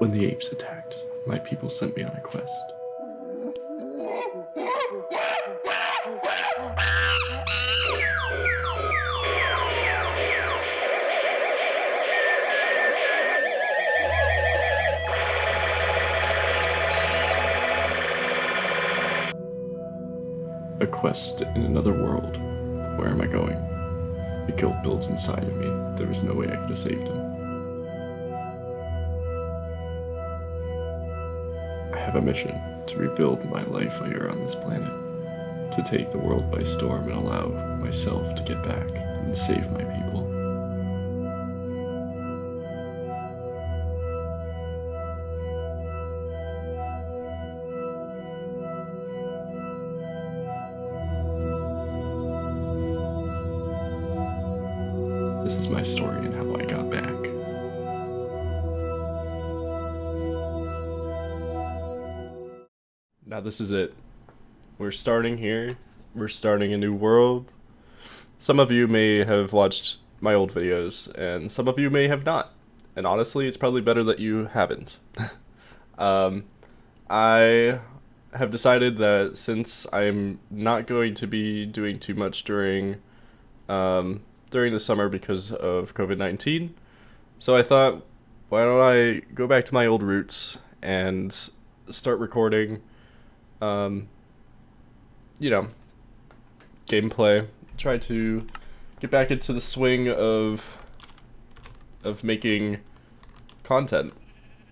When the apes attacked, my people sent me on a quest. A quest in another world. Where am I going? The guilt builds inside of me. There was no way I could have saved him. I have a mission to rebuild my life here on this planet, to take the world by storm and allow myself to get back and save my people. This is my story and how I got back. Now this is it. We're starting here. We're starting a new world. Some of you may have watched my old videos, and some of you may have not. And honestly, it's probably better that you haven't. I have decided that since I'm not going to be doing too much during the summer because of COVID-19, so I thought, why don't I go back to my old roots and start recording gameplay, try to get back into the swing of making content.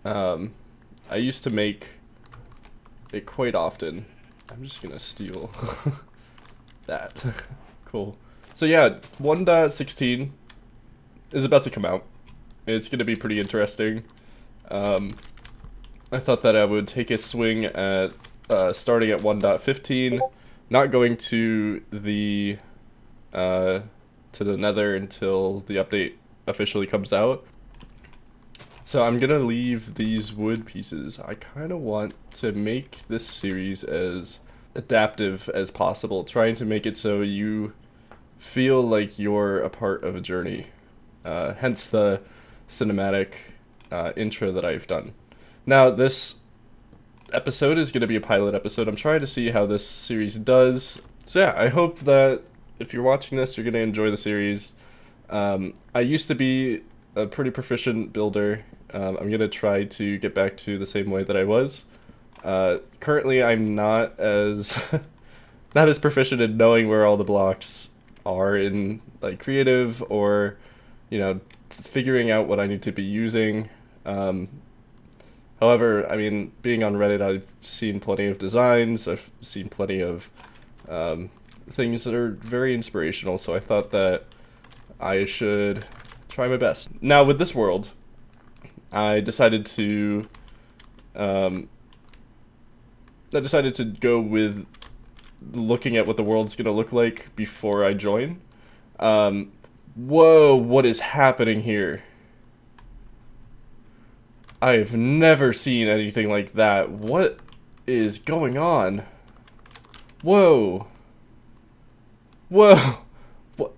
I used to make it quite often. I'm just gonna steal that. Cool. So yeah, 1.16 is about to come out. It's gonna be pretty interesting. I thought that I would take a swing at starting at 1.15, not going to the nether until the update officially comes out. So I'm gonna leave these wood pieces. I kind of want to make this series as adaptive as possible, trying to make it so you feel like you're a part of a journey. Hence the cinematic intro that I've done. Now this episode is going to be a pilot episode. I'm trying to see how this series does. So yeah, I hope that if you're watching this, you're going to enjoy the series. I used to be a pretty proficient builder. I'm going to try to get back to the same way that I was. Currently, I'm not as not as proficient in knowing where all the blocks are in like creative, or figuring out what I need to be using. However, I mean, being on Reddit, I've seen plenty of designs, I've seen plenty of things that are very inspirational, so I thought that I should try my best. Now, with this world, I decided to go with looking at what the world's gonna look like before I join. Whoa, what is happening here? I've never seen anything like that. What is going on? Whoa. Whoa. What?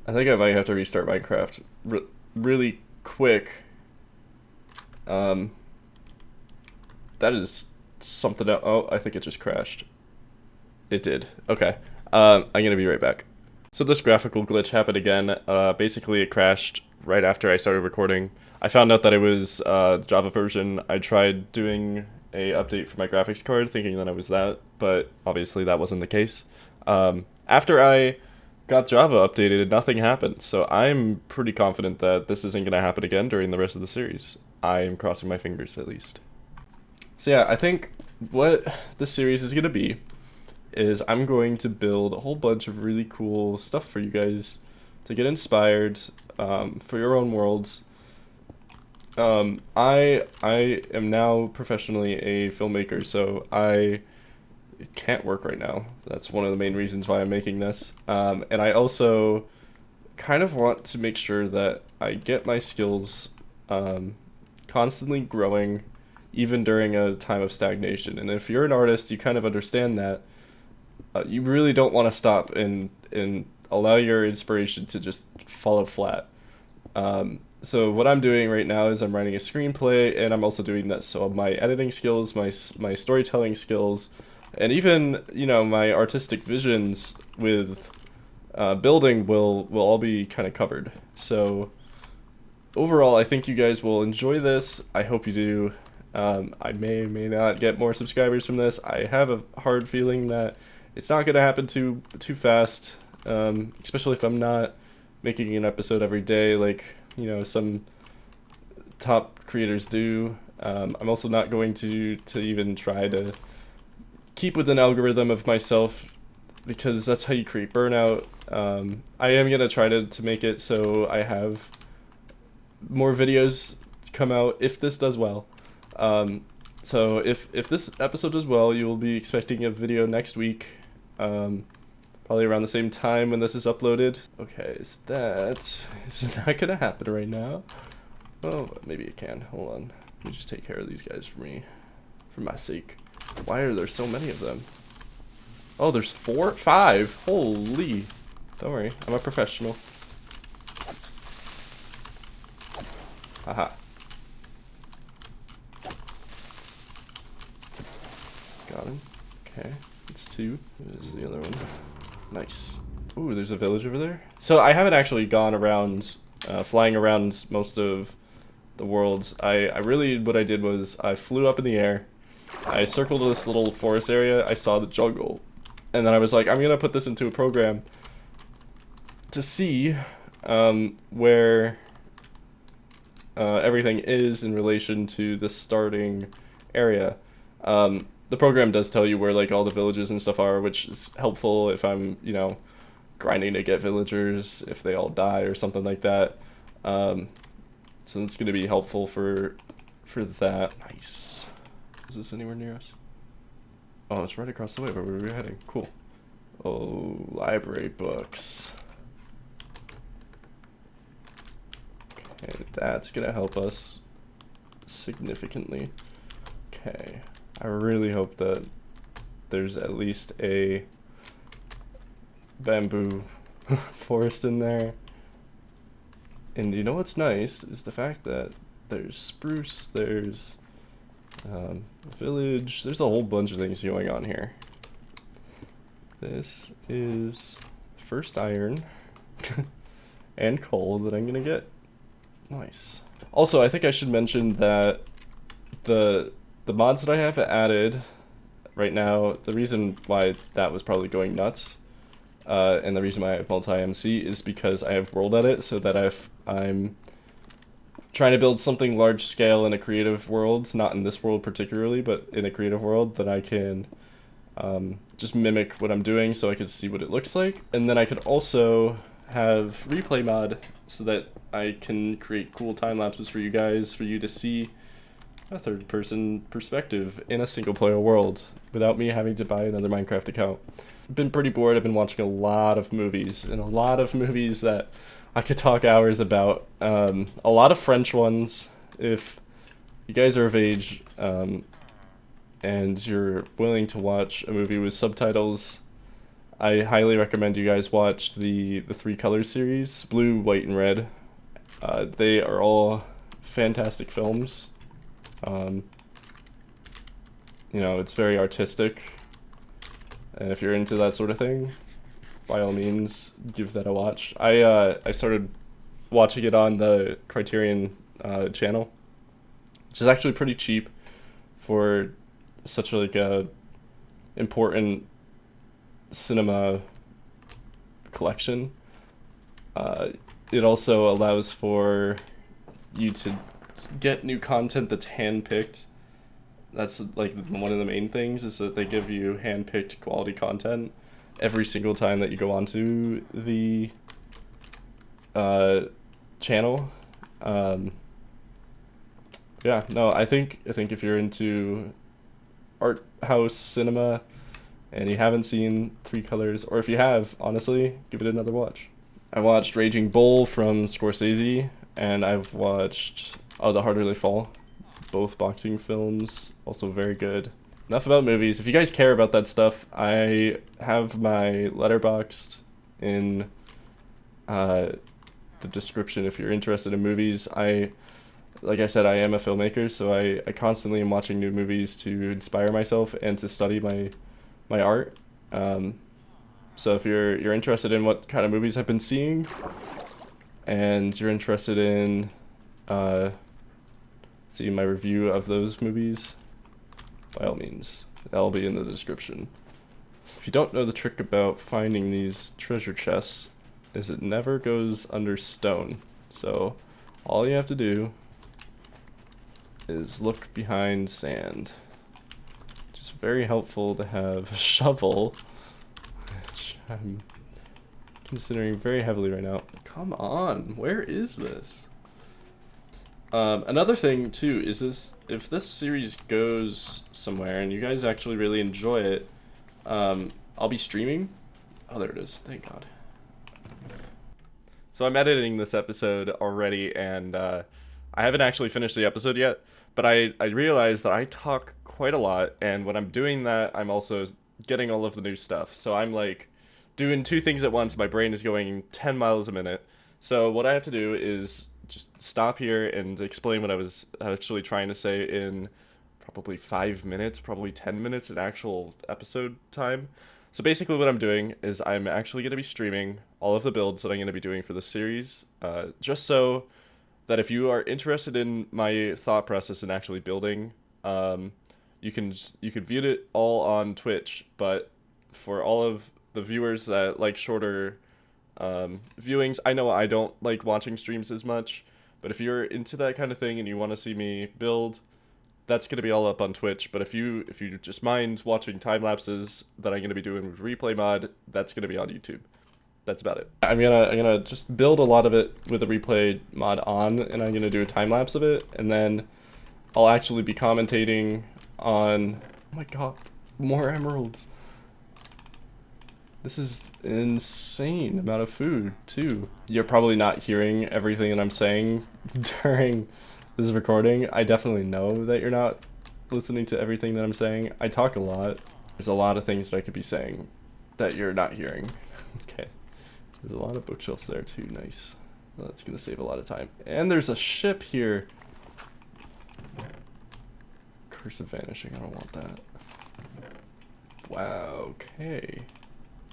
I think I might have to restart Minecraft really quick. That is something else. Oh, I think it just crashed. It did. Okay. I'm gonna be right back. So this graphical glitch happened again. Basically it crashed right after I started recording. I found out that it was the Java version. I tried doing a update for my graphics card thinking that it was that, but obviously that wasn't the case. After I got Java updated, nothing happened, so I'm pretty confident that this isn't going to happen again during the rest of the series. I am crossing my fingers, at least. So yeah, I think what this series is going to be is I'm going to build a whole bunch of really cool stuff for you guys to get inspired for your own worlds. I am now professionally a filmmaker, so I can't work right now. That's one of the main reasons why I'm making this. And I also kind of want to make sure that I get my skills constantly growing, even during a time of stagnation. And if you're an artist, you kind of understand that you really don't want to stop and allow your inspiration to just fall flat. So what I'm doing right now is I'm writing a screenplay, and I'm also doing that. So my editing skills, my storytelling skills, and even my artistic visions with building will all be kind of covered. So overall, I think you guys will enjoy this. I hope you do. I may or may not get more subscribers from this. I have a hard feeling that it's not going to happen too fast, especially if I'm not making an episode every day like some top creators do. I'm also not going to even try to keep with an algorithm of myself, because that's how you create burnout. I am going to try to make it so I have more videos come out if this does well. So if this episode does well, you will be expecting a video next week, probably around the same time when this is uploaded. Okay, so that is not gonna happen right now. Oh, maybe it can. Hold on. Let me just take care of these guys for my sake. Why are there so many of them? Oh, there's 4, 5. Holy. Don't worry, I'm a professional. Haha. Got him. Okay, it's 2. There's the other one. Nice. Ooh, there's a village over there. So I haven't actually gone around, flying around most of the worlds. I really, what I did was I flew up in the air. I circled this little forest area. I saw the jungle. And then I was like, I'm gonna put this into a program to see where everything is in relation to the starting area. The program does tell you where like all the villages and stuff are, which is helpful if I'm, grinding to get villagers if they all die or something like that. So it's going to be helpful for that. Nice. Is this anywhere near us? Oh, it's right across the way where we were heading. Cool. Oh, library books. Okay, that's going to help us significantly. Okay. I really hope that there's at least a bamboo forest in there. And you know what's nice is the fact that there's spruce, there's a village, there's a whole bunch of things going on here. This is first iron and coal that I'm gonna get. Nice. Also, I think I should mention that the mods that I have added right now, the reason why that was probably going nuts, and the reason why I have multi-MC is because I have world edit, so that if I'm trying to build something large scale in a creative world, not in this world particularly, but in a creative world, then I can just mimic what I'm doing so I can see what it looks like. And then I could also have replay mod so that I can create cool time lapses for you guys, for you to see a third-person perspective in a single-player world without me having to buy another Minecraft account. I've been pretty bored. I've been watching a lot of movies, and a lot of movies that I could talk hours about. A lot of French ones. If you guys are of age and you're willing to watch a movie with subtitles, I highly recommend you guys watch the 3 color series, blue, white, and red. They are all fantastic films. It's very artistic, and if you're into that sort of thing, by all means, give that a watch. I started watching it on the Criterion channel, which is actually pretty cheap for such a important cinema collection. It also allows for you to get new content that's hand-picked. That's like one of the main things, is that they give you hand-picked quality content every single time that you go onto the channel. Yeah, no, I think if you're into art house cinema and you haven't seen 3 colors, or if you have, honestly, give it another watch. I watched Raging Bull from Scorsese, and I've watched The Harder They Fall. Both boxing films, also very good. Enough about movies. If you guys care about that stuff, I have my Letterboxd in the the description if you're interested in movies. Like I said, I am a filmmaker, so I constantly am watching new movies to inspire myself and to study my art. So if you're interested in what kind of movies I've been seeing, and you're interested in seeing my review of those movies, by all means, that'll be in the description. If you don't know the trick about finding these treasure chests, is it never goes under stone. So all you have to do is look behind sand. Just very helpful to have a shovel, which I'm considering very heavily right now. Come on, where is this? Another thing too is if this series goes somewhere and you guys actually really enjoy it, I'll be streaming. Oh, there it is. Thank God. So I'm editing this episode already, and I haven't actually finished the episode yet, but I realized that I talk quite a lot, and when I'm doing that, I'm also getting all of the new stuff. So I'm like doing two things at once. My brain is going 10 miles a minute. So what I have to do is just stop here and explain what I was actually trying to say in probably 5 minutes, probably 10 minutes in actual episode time. So basically what I'm doing is I'm actually going to be streaming all of the builds that I'm going to be doing for the series, just so that if you are interested in my thought process in actually building, you could view it all on Twitch, but for all of the viewers that like shorter viewings, I know I don't like watching streams as much, but if you're into that kind of thing and you want to see me build, that's going to be all up on Twitch. But if you just mind watching time lapses that I'm going to be doing with replay mod, that's going to be on YouTube. That's about it. I'm gonna just build a lot of it with the replay mod on, and I'm gonna do a time lapse of it, and then I'll actually be commentating on. Oh my God, more emeralds! This is an insane amount of food too. You're probably not hearing everything that I'm saying during this recording. I definitely know that you're not listening to everything that I'm saying. I talk a lot. There's a lot of things that I could be saying that you're not hearing. Okay. There's a lot of bookshelves there too. Nice. Well, that's gonna save a lot of time. And there's a ship here. Curse of vanishing. I don't want that. Wow. Okay.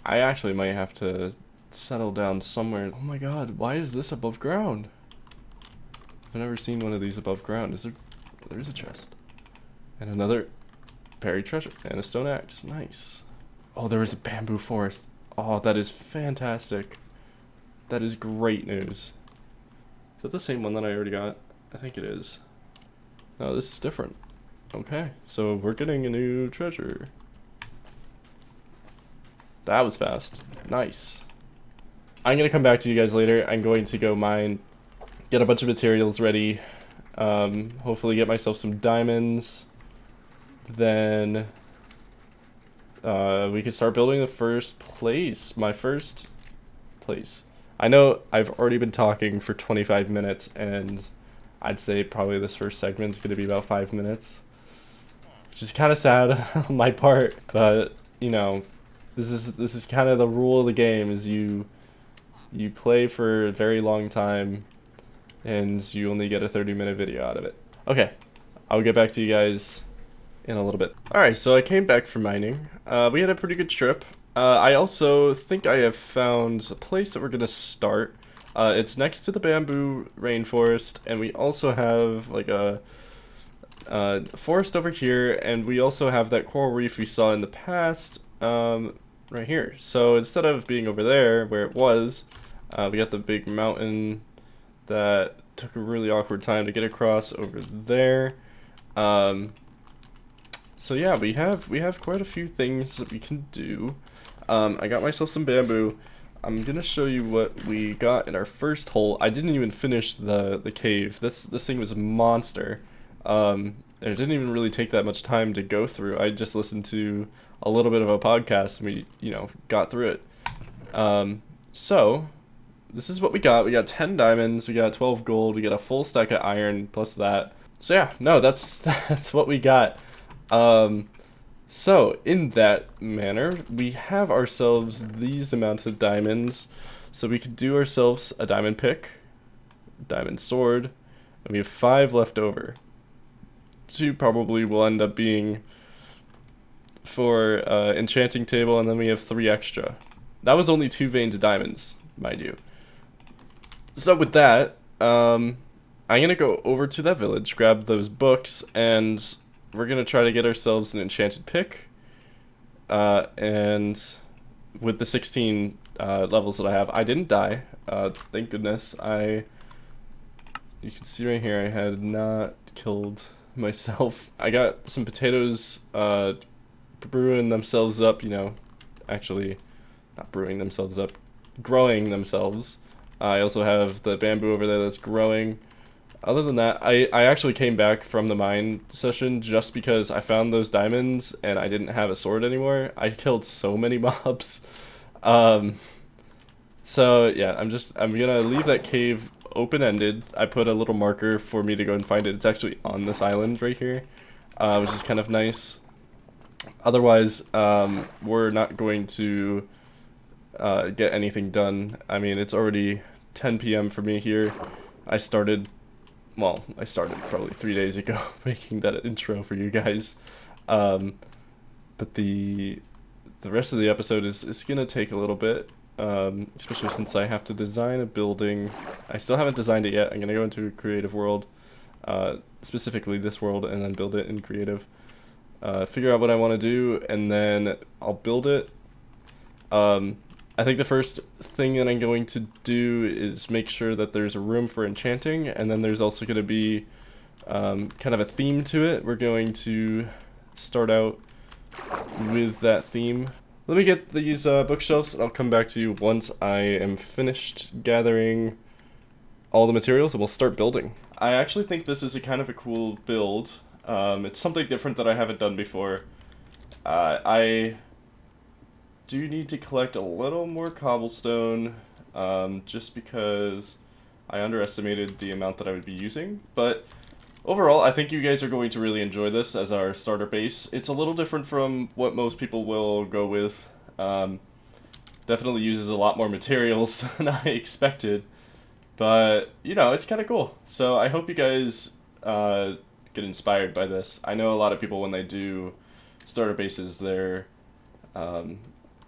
I actually might have to settle down somewhere. Oh my God. Why is this above ground? I've never seen one of these above ground. Is there? There is a chest. And another buried treasure. And a stone axe. Nice. Oh, there is a bamboo forest. Oh, that is fantastic. That is great news. Is that the same one that I already got? I think it is. No, this is different. Okay, so we're getting a new treasure. That was fast. Nice. I'm gonna come back to you guys later. I'm going to go mine, get a bunch of materials ready, hopefully get myself some diamonds. Then we can start building the first place. My first place. I know I've already been talking for 25 minutes, and I'd say probably this first segment's gonna be about 5 minutes, which is kind of sad on my part, but you know, this is kind of the rule of the game: is you play for a very long time, and you only get a 30-minute video out of it. Okay, I'll get back to you guys in a little bit. Alright, so I came back from mining. We had a pretty good trip. I also think I have found a place that we're gonna start. It's next to the bamboo rainforest, and we also have like a forest over here, and we also have that coral reef we saw in the past right here. So instead of being over there where it was, we got the big mountain that took a really awkward time to get across over there. So yeah, we have quite a few things that we can do. I got myself some bamboo. I'm gonna show you what we got in our first hole. I didn't even finish the cave. This thing was a monster. And it didn't even really take that much time to go through. I just listened to a little bit of a podcast, and we, you know, got through it. So this is what we got. We got 10 diamonds, we got 12 gold, we got a full stack of iron plus that. So yeah, no, that's what we got. So in that manner, we have ourselves these amounts of diamonds, so we could do ourselves a diamond pick, diamond sword, and we have 5 left over. 2 probably will end up being for enchanting table, and then we have 3 extra. That was only 2 veins of diamonds, mind you. So with that, I'm gonna go over to that village, grab those books, and we're gonna try to get ourselves an enchanted pick. And with the 16 levels that I have, I didn't die. Thank goodness. You can see right here, I had not killed myself. I got some potatoes brewing themselves up, you know, actually not brewing themselves up, growing themselves. I also have the bamboo over there that's growing. Other than that, I actually came back from the mine session just because I found those diamonds and I didn't have a sword anymore. I killed so many mobs. So yeah, I'm gonna leave that cave open-ended. I put a little marker for me to go and find it. It's actually on this island right here, which is kind of nice. Otherwise, we're not going to get anything done. I mean, it's already 10 p.m. for me here. I started probably 3 days ago making that intro for you guys. But the rest of the episode is gonna take a little bit, especially since I have to design a building. I still haven't designed it yet. I'm gonna go into a creative world, specifically this world, and then build it in creative. Figure out what I want to do, and then I'll build it. I think the first thing that I'm going to do is make sure that there's a room for enchanting, and then there's also going to be kind of a theme to it. We're going to start out with that theme. Let me get these bookshelves, and I'll come back to you once I am finished gathering all the materials, and we'll start building. I actually think this is a kind of a cool build. It's something different that I haven't done before. I do need to collect a little more cobblestone, just because I underestimated the amount that I would be using. But overall, I think you guys are going to really enjoy this as our starter base. It's a little different from what most people will go with. Definitely uses a lot more materials than I expected. But, you know, it's kind of cool. So I hope you guys get inspired by this. I know a lot of people, when they do starter bases, they're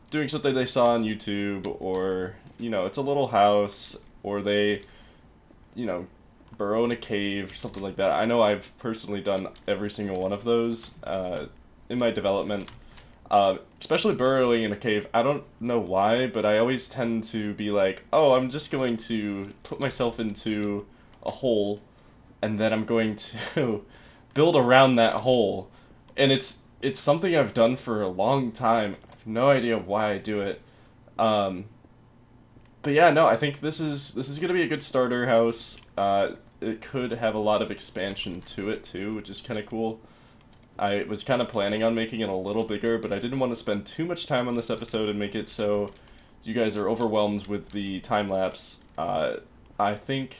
doing something they saw on YouTube, or, you know, it's a little house, or they, you know, burrow in a cave or something like that. I know I've personally done every single one of those in my development, especially burrowing in a cave. I don't know why, but I always tend to be like, oh, I'm just going to put myself into a hole, and then I'm going to build around that hole. And it's something I've done for a long time. I have no idea why I do it. But yeah, no, I think this is going to be a good starter house. It could have a lot of expansion to it too, which is kind of cool. I was kind of planning on making it a little bigger, but I didn't want to spend too much time on this episode and make it so you guys are overwhelmed with the time lapse. I think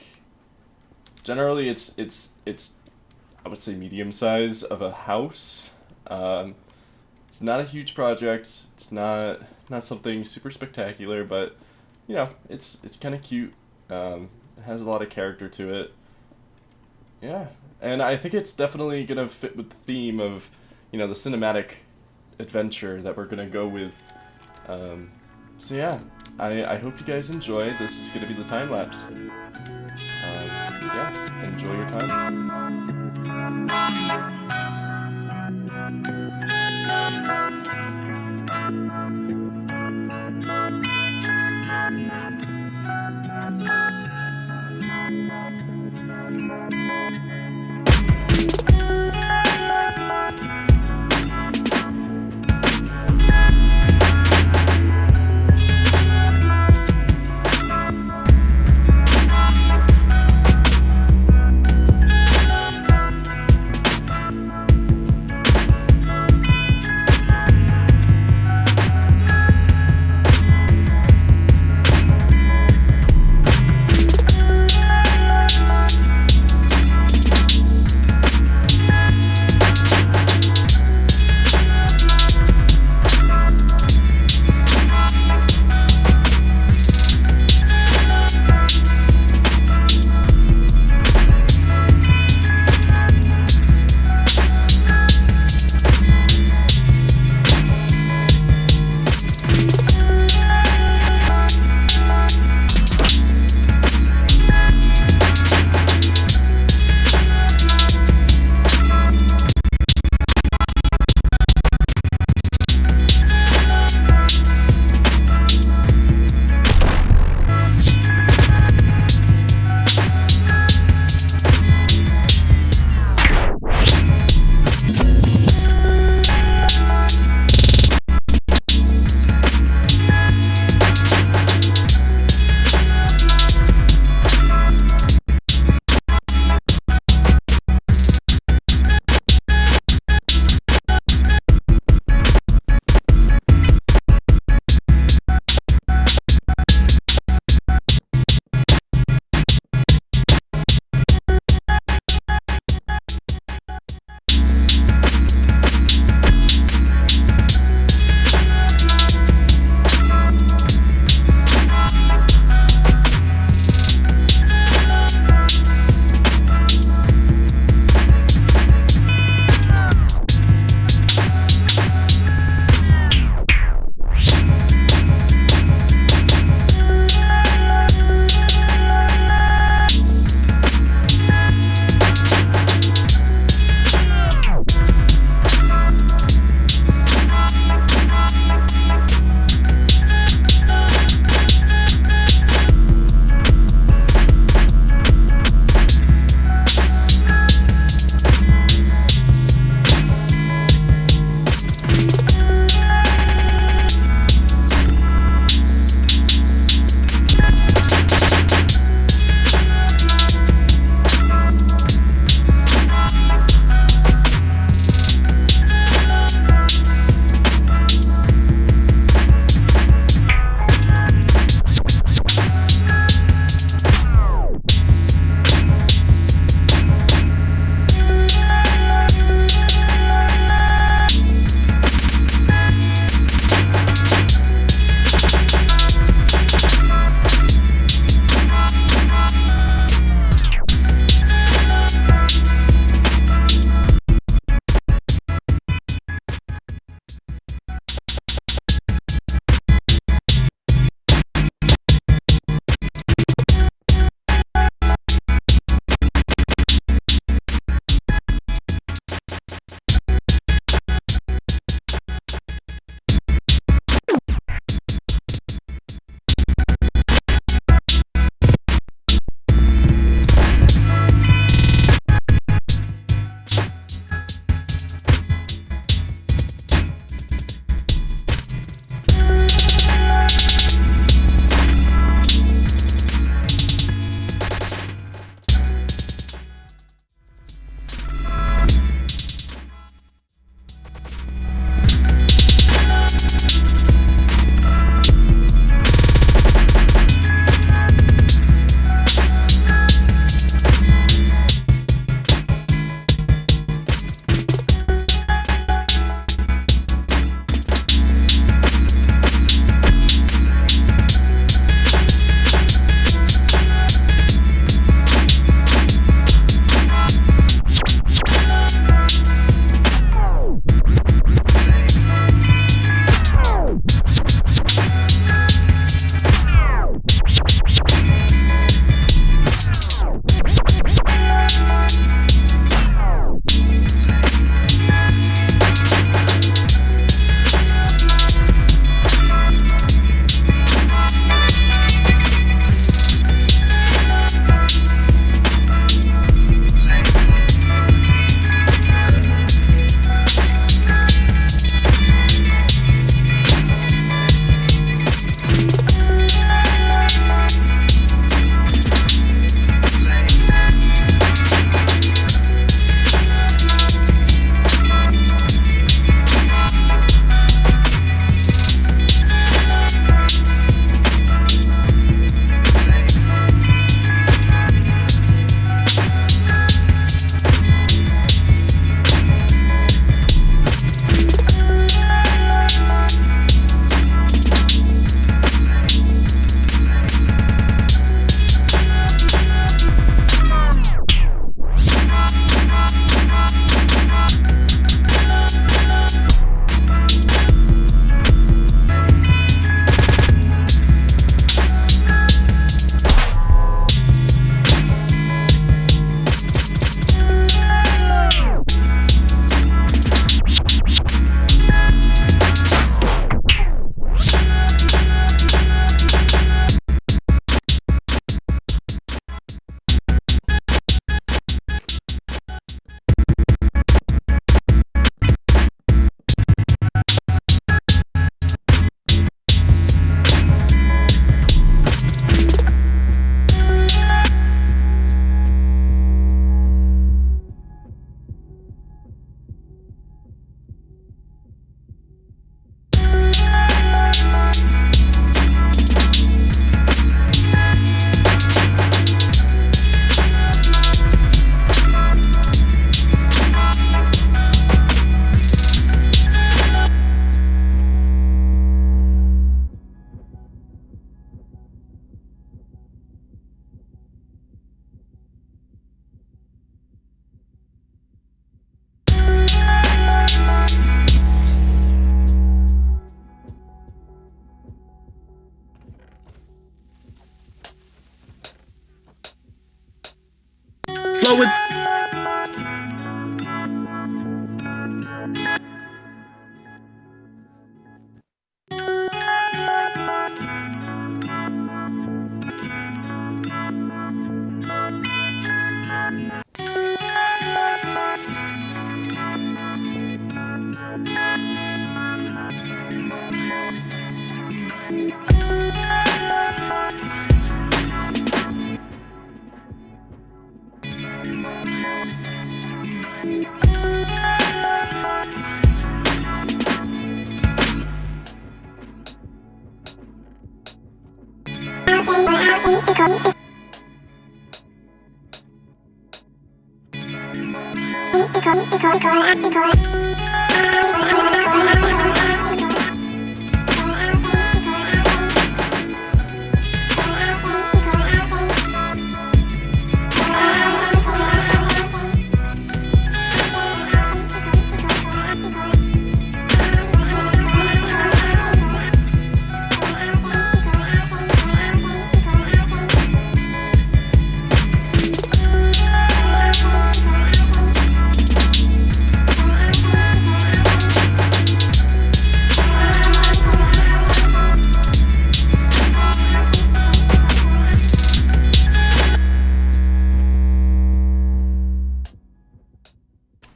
generally it's I would say medium size of a house. It's not a huge project. It's not something super spectacular, but you know, it's kind of cute. It has a lot of character to it. Yeah, and I think it's definitely gonna fit with the theme of, you know, the cinematic adventure that we're gonna go with. So yeah, I hope you guys enjoy. This is gonna be the time lapse. Yeah, enjoy your time.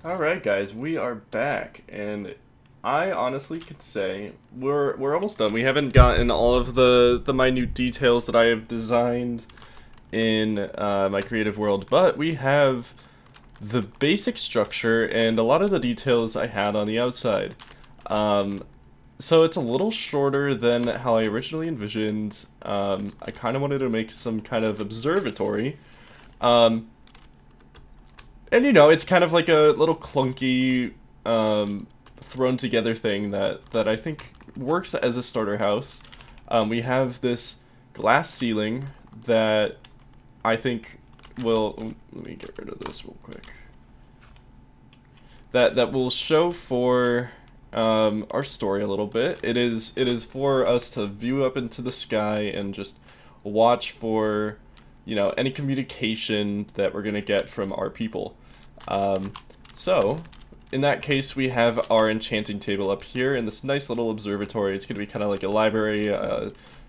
Alright guys, we are back, and I honestly could say we're almost done. We haven't gotten all of the minute details that I have designed in my creative world, but we have the basic structure and a lot of the details I had on the outside. So it's a little shorter than how I originally envisioned. I kind of wanted to make some kind of observatory. And you know, it's kind of like a little clunky, thrown together thing that I think works as a starter house. We have this glass ceiling that I think will, let me get rid of this real quick. That will show for our story a little bit. It is for us to view up into the sky and just watch for, you know, any communication that we're gonna get from our people. So in that case, we have our enchanting table up here in this nice little observatory. It's gonna be kind of like a library,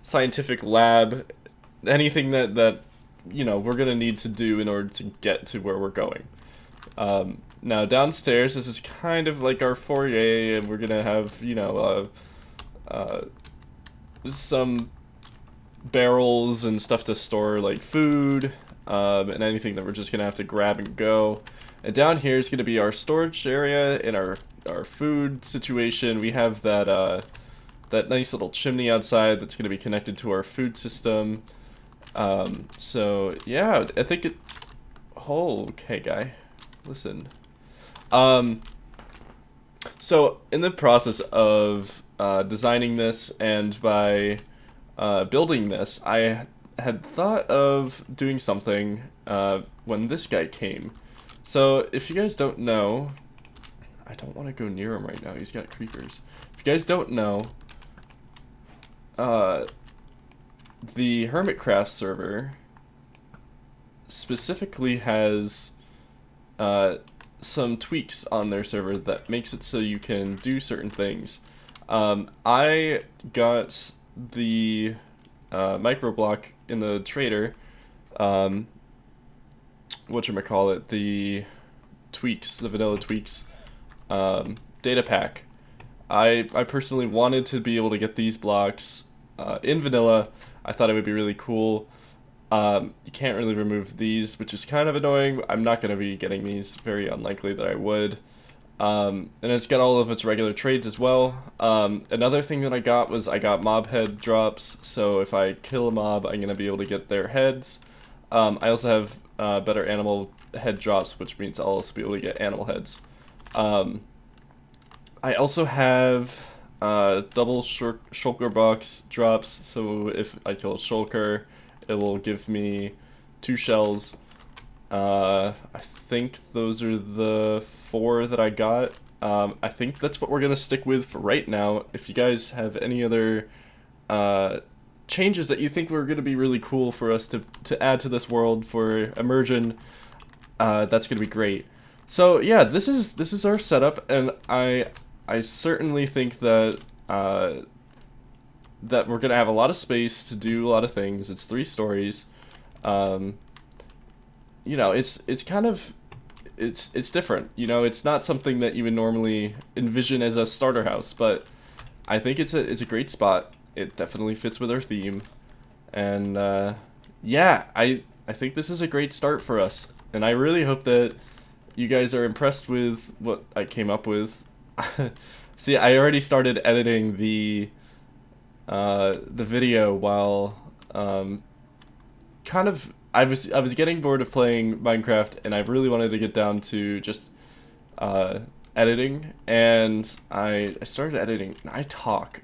scientific lab, anything that you know we're gonna need to do in order to get to where we're going. Now downstairs, this is kind of like our foyer, and we're gonna have, you know, some barrels and stuff to store like food, and anything that we're just gonna have to grab and go. And down here is gonna be our storage area and our food situation. We have that that nice little chimney outside that's gonna be connected to our food system. So yeah, I think it. Oh, okay, guy, listen. So in the process of designing this and by building this, I had thought of doing something when this guy came. So if you guys don't know, I don't want to go near him right now, he's got creepers. If you guys don't know, the Hermitcraft server specifically has some tweaks on their server that makes it so you can do certain things. I got the microblock in the trader, whatchamacallit, the tweaks, the vanilla tweaks, data pack. I personally wanted to be able to get these blocks in vanilla. I thought it would be really cool. You can't really remove these, which is kind of annoying. I'm not going to be getting these, very unlikely that I would. And it's got all of its regular trades as well. Another thing that I got was I got mob head drops, so if I kill a mob, I'm going to be able to get their heads. I also have better animal head drops, which means I'll also be able to get animal heads. I also have double shulker box drops, so if I kill a shulker, it will give me 2 shells. I think those are the 4 that I got. I think that's what we're gonna stick with for right now. If you guys have any other changes that you think were gonna be really cool for us to add to this world for immersion, that's gonna be great. So yeah, this is our setup, and I certainly think that that we're gonna have a lot of space to do a lot of things. It's 3 stories. You know, it's kind of it's different. You know, it's not something that you would normally envision as a starter house, but I think it's a great spot. It definitely fits with our theme, and yeah, I think this is a great start for us, and I really hope that you guys are impressed with what I came up with. See, I already started editing the video while I was getting bored of playing Minecraft, and I really wanted to get down to just editing, and I started editing. And I talk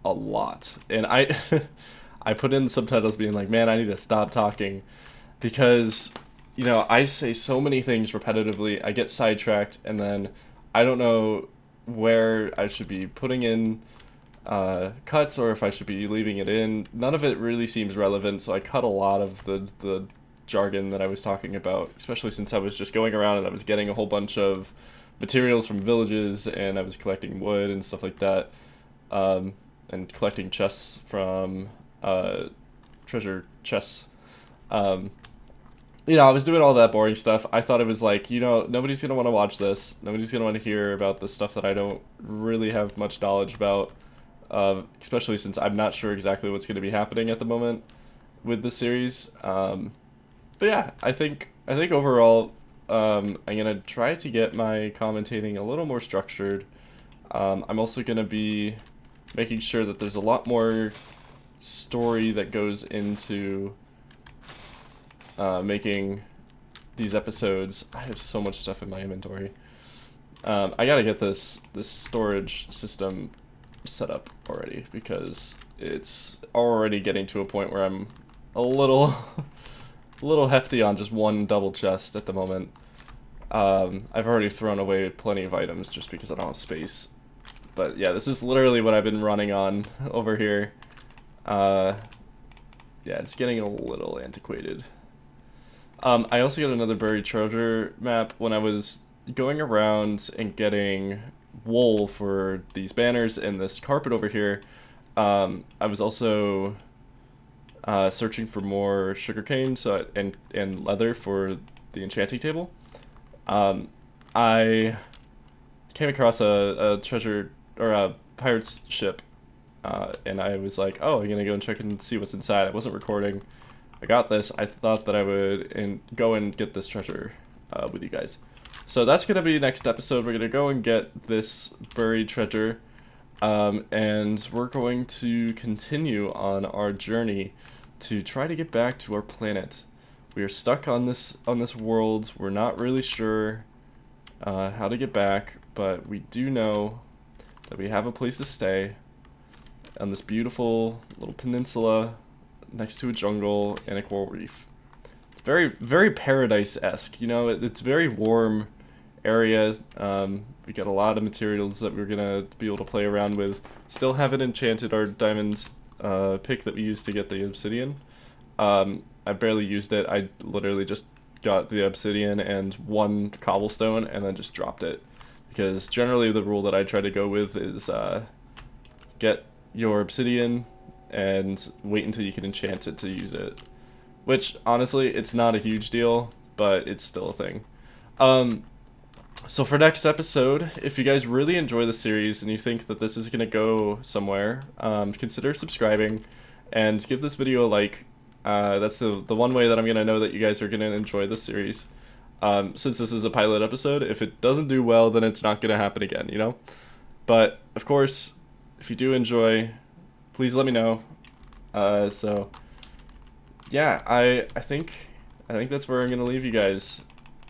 a lot, and I I put in subtitles being like, man, I need to stop talking because I say so many things repetitively. I get sidetracked, and then I don't know where I should be putting in cuts or if I should be leaving it in. None of it really seems relevant, so I cut a lot of the jargon that I was talking about, especially since I was just going around and I was getting a whole bunch of materials from villages, and I was collecting wood and stuff like that, and collecting chests from treasure chests. I was doing all that boring stuff. I thought it was like, nobody's going to want to watch this. Nobody's going to want to hear about the stuff that I don't really have much knowledge about, especially since I'm not sure exactly what's going to be happening at the moment with the series. But yeah, I think overall, I'm going to try to get my commentating a little more structured. I'm also going to be making sure that there's a lot more story that goes into making these episodes. I have so much stuff in my inventory. I gotta get this storage system set up already because it's already getting to a point where I'm a little hefty on just one double chest at the moment. I've already thrown away plenty of items just because I don't have space. But yeah, this is literally what I've been running on over here. Yeah, it's getting a little antiquated. I also got another buried treasure map when I was going around and getting wool for these banners and this carpet over here. I was also searching for more sugarcane and leather for the enchanting table. I came across a treasure or a pirate's ship, and I was like, oh, I'm gonna go and check and see what's inside. I wasn't recording. I got this. I thought that I would go and get this treasure with you guys. So that's going to be next episode. We're going to go and get this buried treasure, and we're going to continue on our journey to try to get back to our planet. We are stuck on this world. We're not really sure how to get back, but we do know that we have a place to stay on this beautiful little peninsula next to a jungle and a coral reef. Very, very paradise-esque. It's a very warm area. We got a lot of materials that we're gonna be able to play around with. Still haven't enchanted our diamond pick that we used to get the obsidian. I barely used it. I literally just got the obsidian and one cobblestone and then just dropped it. Because generally the rule that I try to go with is get your obsidian and wait until you can enchant it to use it. Which, honestly, it's not a huge deal, but it's still a thing. So for next episode, if you guys really enjoy the series and you think that this is going to go somewhere, consider subscribing and give this video a like. That's the one way that I'm going to know that you guys are going to enjoy the series. Since this is a pilot episode, if it doesn't do well, then it's not going to happen again, But, of course, if you do enjoy, please let me know. So yeah, I think that's where I'm gonna leave you guys.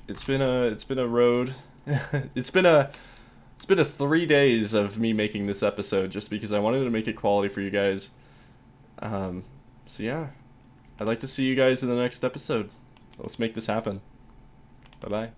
It's been a road. it's been 3 days of me making this episode just because I wanted to make it quality for you guys. So yeah, I'd like to see you guys in the next episode. Let's make this happen. Bye bye.